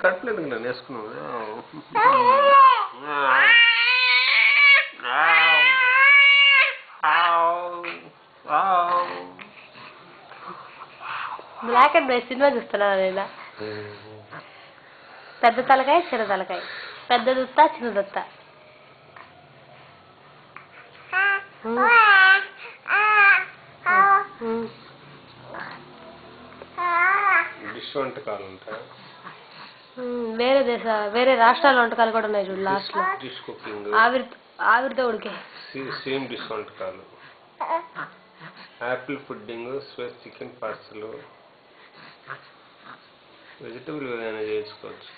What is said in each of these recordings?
కట్టలేదు నేను వేసుకున్నాను. బ్లాక్ అండ్ వైట్ సినిమా చూస్తున్నా లేదా? పెద్ద తలకాయ చిన్న తలకాయ, పెద్ద దుత్త చిన్న దుత్త. డిష్ వంటకాలు ఉంటాయి, వేరే రాష్ట్రాల వంటకాలు కూడా ఉన్నాయి చూడు లాస్ట్ లో. డిష్ కుకింగ్, ఆవిరితో ఉడికే సేమ్ డిష్ వంటకాలు, Apple pudding, sweet chicken parcel, vegetable biryani చేసుకోవచ్చు,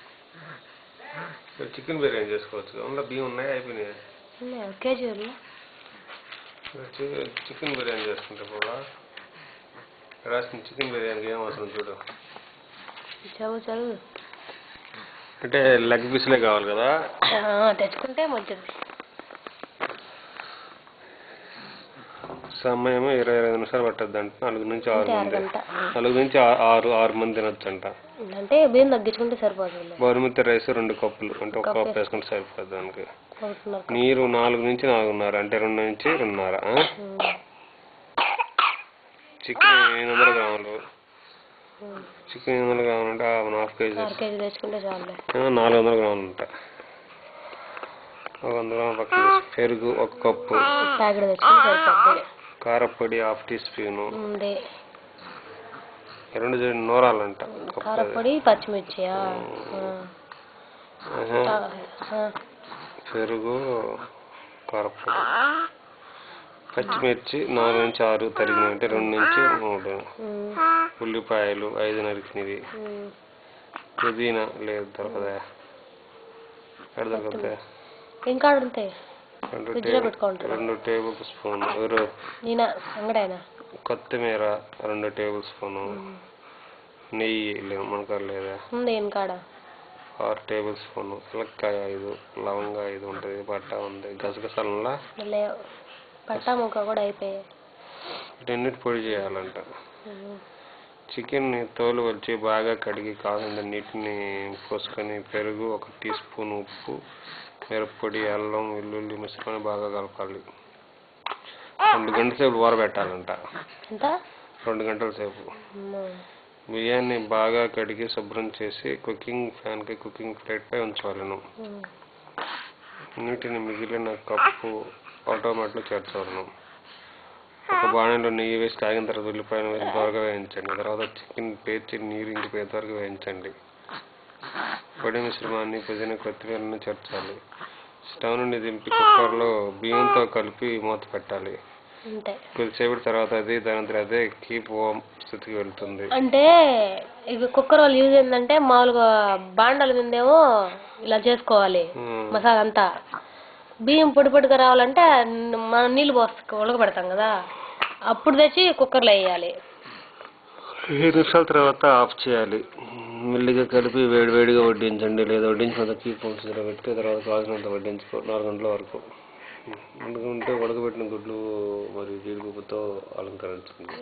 చికెన్ బిర్యానీ చేసుకోవచ్చు. అందులో బియ్యం ఉన్నాయి, అయిపోయినాయి. కేజీ చికెన్ బిర్యానీ చేసుకుంటే కూడా రాసిన చికెన్ బిర్యానీకి ఏం అవసరం చూడు. చదువు అంటే లెగ్ పీస్లే కావాలి కదా, తెచ్చుకుంటే మంచిది. సమయం 25 నిమిషాలు పట్టద్దు అంట. 4 నుంచి 6 మంది తినొచ్చు అంట. అంటే బియ్యం తగ్గించుకుంటే సరిపోతుంది. బాస్మతి రైస్ 2 కప్పులు అంటే 1 కప్పు వేసుకుంటే సరిపోతుంది దానికి. నీరు 4 నుంచి 4:30 అంటే 2 నుంచి 2:30. చికెన్ 800 గ్రాములు. చికెన్ 800 గ్రాములు అంటే ½ కేజీ తెచ్చుకుంటే చాలు. 400 గ్రాములు ఉంటాయి. 100 గ్రాముల పక్కన పెరుగు 1 కప్పు, కారపొడి ½ టీ స్పూను, 2 నూరాలంట, కారపొడి, పచ్చిమిర్చి, పెరుగు, కారపొడి, పచ్చిమిర్చి 4 నుంచి 6 తరిగినవి అంటే 2 నుంచి 3, ఉల్లిపాయలు 5 నరికినవి, పుదీనా లేదు దొరకదా, ఎక్కడ దొరుకుతాయి ఇంకా 2 టేబుల్ స్పూన్, కొత్తిమీర 2 టేబుల్ స్పూను, నెయ్యి మనకాడ లేదా 6 టేబుల్ స్పూను, ఎలక్కాయ 5, లవంగా 5 ఉంటుంది, పట్టా ఉంది, గసగసాల పట్టా ముక్క కూడా అయిపోయాయి. వీటన్నిటి పొడి చేయాలంట. చికెన్ని తోలు వచ్చి బాగా కడిగి కావాలంటే నీటిని పోసుకొని పెరుగు 1 టీ స్పూన్, ఉప్పు, మిరప్పొడి, అల్లం, వెల్లుల్లి మిశ్రమాన్ని బాగా కలపాలి. 2 గంటల సేపు ఊరబెట్టాలంట. 2 గంటల సేపు. బియ్యాన్ని బాగా కడిగి శుభ్రం చేసి కుకింగ్ ప్లేట్పై ఉంచవలను. నీటిని మిగిలిన కప్పు ఆటోమేటిక్లో చేర్చవలను. ఒక బాణలో నెయ్యి వేసి తాగిన తర్వాత ఉల్లిపాయలు వేసి దోరగా వేయించండి. తర్వాత చికెన్ పేర్చి నీరు ఇంకిపోయేంత వరకు వేయించండి. పొడి మిశ్రమాన్ని పుదీనా కొత్తిమీరను చేర్చాలి. స్టవ్ నుండి దింపి కుక్కర్లో బియ్యంతో కలిపి మూత పెట్టాలి. కొద్దిసేపటి తర్వాత దానంతరం అదే కీప్ వార్మ్ స్థితికి వెళ్తుంది. అంటే ఇవి కుక్కర్ వాళ్ళు యూజ్ ఏంటంటే మామూలుగా బాండల మీదేమో ఇలా చేసుకోవాలి మసాలా అంతా. బియ్యం పొడిగా రావాలంటే మనం నీళ్ళు ఉడకబెడతాం కదా, అప్పుడు తెచ్చి కుక్కర్లో వేయాలి. 7 నిమిషాల తర్వాత ఆఫ్ చేయాలి. మెల్లిగా కలిపి వేడివేడిగా వడ్డించండి. లేదా వడ్డించిన కీప్ స్థితిలో పెట్టి తర్వాత కావాల్సినంత వడ్డించుకో 4 గంటల వరకు. ఎందుకంటే ఉడకబెట్టిన గుడ్లు మరియు జీడిపప్పుతో అలంకరించండి.